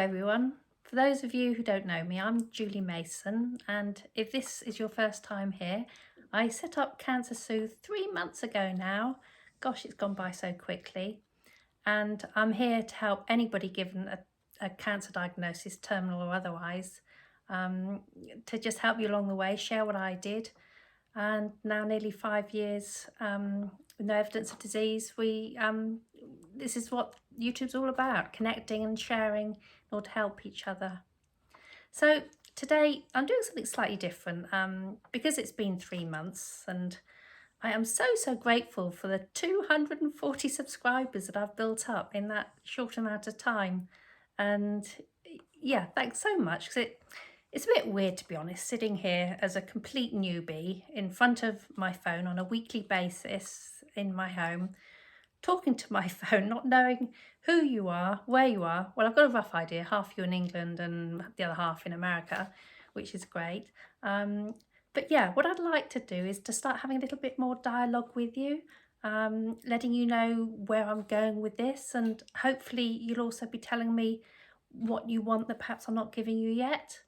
everyone. For those of you who don't know me, I'm Julie Mason, and if this is your first time here, I set up Cancer Soothe 3 months ago now. Gosh, it's gone by so quickly. And I'm here to help anybody given a cancer diagnosis, terminal or otherwise, to just help you along the way, share what I did. And now nearly 5 years with no evidence of disease, this is what YouTube's all about, connecting and sharing in order to help each other. So today I'm doing something slightly different because it's been 3 months, and I am so grateful for the 240 subscribers that I've built up in that short amount of time. And yeah, thanks so much, because it's a bit weird, to be honest, sitting here as a complete newbie in front of my phone on a weekly basis in my home, talking to my phone, not knowing who you are, where you are. Well, I've got a rough idea, half you in England and the other half in America, which is great. But yeah, what I'd like to do is to start having a little bit more dialogue with you, letting you know where I'm going with this, and hopefully you'll also be telling me what you want that perhaps I'm not giving you yet.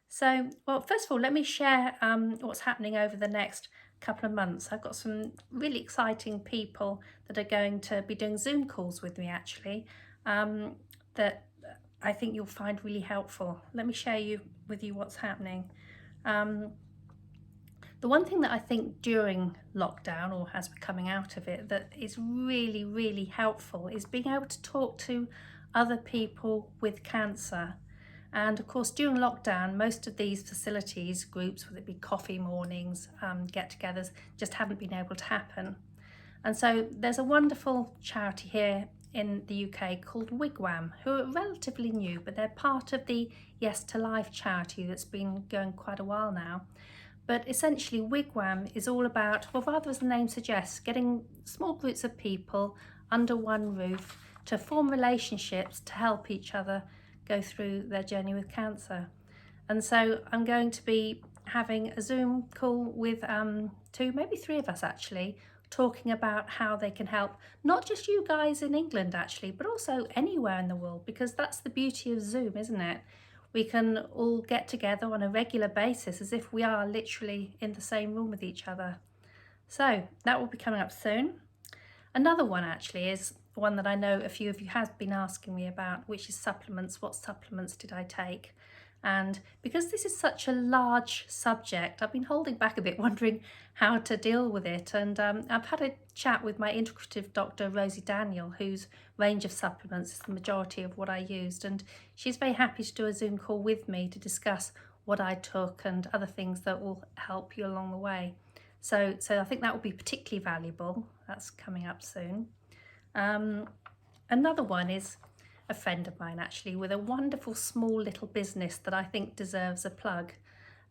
So, well, first of all, let me share what's happening over the next couple of months. I've got some really exciting people that are going to be doing Zoom calls with me, actually, that I think you'll find really helpful. Let me share with you what's happening. The one thing that I think during lockdown, or as we're coming out of it, that is really helpful is being able to talk to other people with cancer. And of course, during lockdown, most of these facilities, groups, whether it be coffee mornings, get-togethers, just haven't been able to happen. And so there's a wonderful charity here in the UK called Wigwam, who are relatively new, but they're part of the Yes to Life charity that's been going quite a while now. But essentially, Wigwam is all about, well, rather as the name suggests, getting small groups of people under one roof to form relationships to help each other go through their journey with cancer. And so I'm going to be having a Zoom call with two, maybe three of us actually, talking about how they can help not just you guys in England actually, but also anywhere in the world, because that's the beauty of Zoom, isn't it? We can all get together on a regular basis as if we are literally in the same room with each other. So that will be coming up soon. Another one actually is one that I know a few of you have been asking me about, which is supplements. What supplements did I take? And because this is such a large subject, I've been holding back a bit, wondering how to deal with it. And I've had a chat with my integrative doctor, Rosie Daniel, whose range of supplements is the majority of what I used. And she's very happy to do a Zoom call with me to discuss what I took and other things that will help you along the way. So I think that will be particularly valuable. That's coming up soon. Another one is a friend of mine actually, with a wonderful small little business that I think deserves a plug,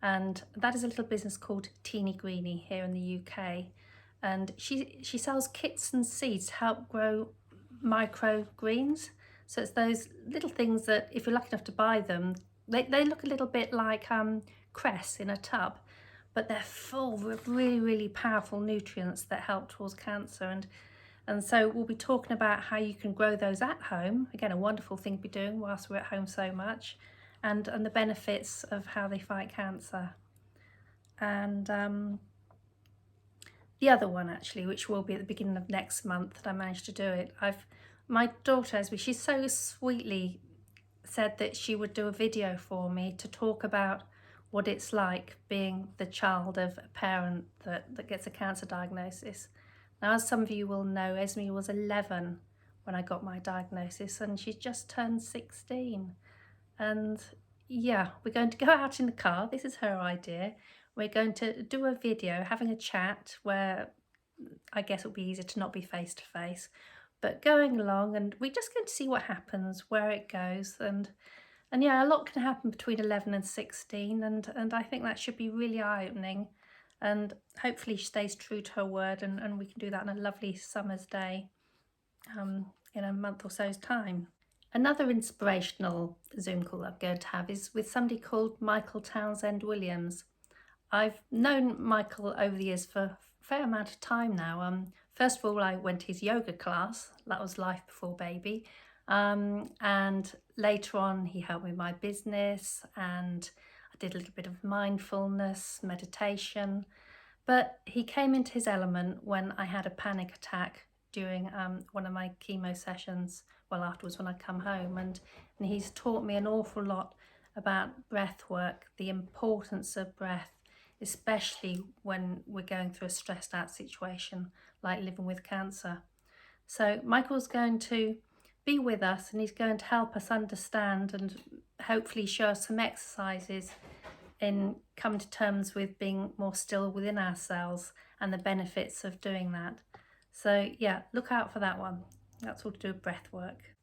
and that is a little business called Teeny Greeny here in the UK, and she sells kits and seeds to help grow microgreens. So it's those little things that, if you're lucky enough to buy them, they look a little bit like cress in a tub, but they're full of really powerful nutrients that help towards cancer. And so we'll be talking about how you can grow those at home. Again, a wonderful thing to be doing whilst we're at home so much, and the benefits of how they fight cancer. And the other one actually, which will be at the beginning of next month, that I managed to do it. My daughter Esme, she so sweetly said that she would do a video for me to talk about what it's like being the child of a parent that gets a cancer diagnosis. Now, as some of you will know, Esme was 11 when I got my diagnosis, and she's just turned 16. And yeah, we're going to go out in the car. This is her idea. We're going to do a video, having a chat, where I guess it'll be easier to not be face to face, but going along, and we're just going to see what happens, where it goes. And yeah, a lot can happen between 11 and 16, and I think that should be really eye-opening. And hopefully she stays true to her word, and we can do that on a lovely summer's day in a month or so's time. Another inspirational Zoom call I'm going to have is with somebody called Michael Townsend Williams. I've known Michael over the years for a fair amount of time now. First of all, I went to his yoga class. That was life before baby. And later on he helped me with my business, and I did a little bit of mindfulness, meditation. But he came into his element when I had a panic attack during one of my chemo sessions, well, afterwards when I come home, and he's taught me an awful lot about breath work, the importance of breath, especially when we're going through a stressed out situation like living with cancer. So Michael's going to be with us, and he's going to help us understand and hopefully show us some exercises in coming to terms with being more still within ourselves and the benefits of doing that. So yeah, look out for that one. That's all to do with breath work.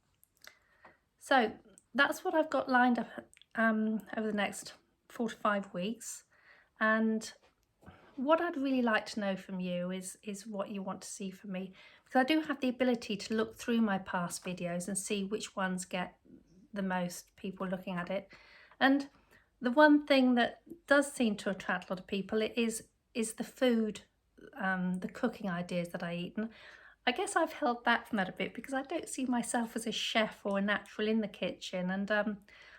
So that's what I've got lined up over the next 4 to 5 weeks. And what I'd really like to know from you is what you want to see from me, because I do have the ability to look through my past videos and see which ones get the most people looking at it. And the one thing that does seem to attract a lot of people is the food, the cooking ideas that I eat. And I guess I've held back from that a bit because I don't see myself as a chef or a natural in the kitchen. And I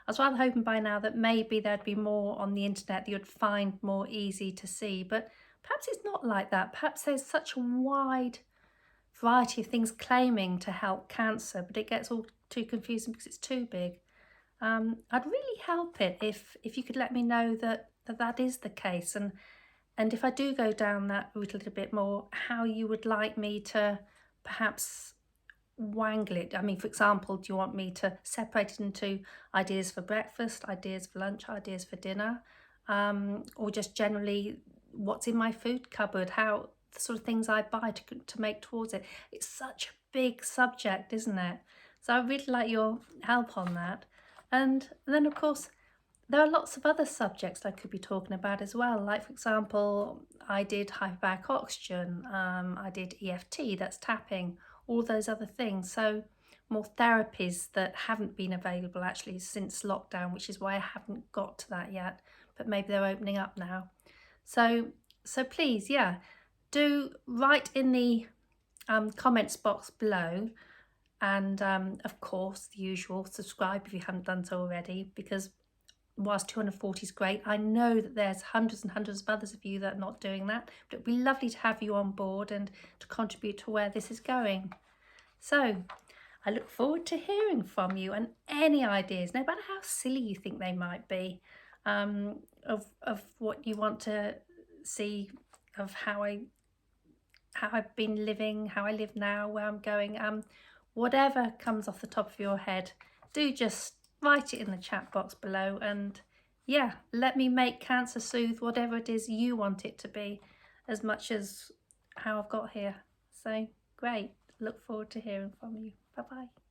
was rather hoping by now that maybe there'd be more on the internet that you'd find more easy to see. But perhaps it's not like that. Perhaps there's such a wide variety of things claiming to help cancer, but it gets all too confusing because it's too big. I'd really help it if you could let me know that is the case, and if I do go down that route a little bit more, how you would like me to perhaps wangle it. I mean, for example, do you want me to separate it into ideas for breakfast, ideas for lunch, ideas for dinner, or just generally what's in my food cupboard, how the sort of things I buy to make towards it. It's such a big subject, isn't it? So I really like your help on that. And then, of course, there are lots of other subjects I could be talking about as well. Like, for example, I did hyperbaric oxygen, I did EFT, that's tapping, all those other things. So more therapies that haven't been available actually since lockdown, which is why I haven't got to that yet, but maybe they're opening up now. So please, yeah, do write in the comments box below. And of course, the usual, subscribe if you haven't done so already, because whilst 240 is great, I know that there's hundreds and hundreds of others of you that are not doing that, but it'd be lovely to have you on board and to contribute to where this is going. So I look forward to hearing from you, and any ideas, no matter how silly you think they might be, of what you want to see, of how I've been living, how I live now, where I'm going, whatever comes off the top of your head, do just write it in the chat box below, and yeah, let me make Cancer Soothe whatever it is you want it to be, as much as how I've got here. So great, look forward to hearing from you. Bye bye.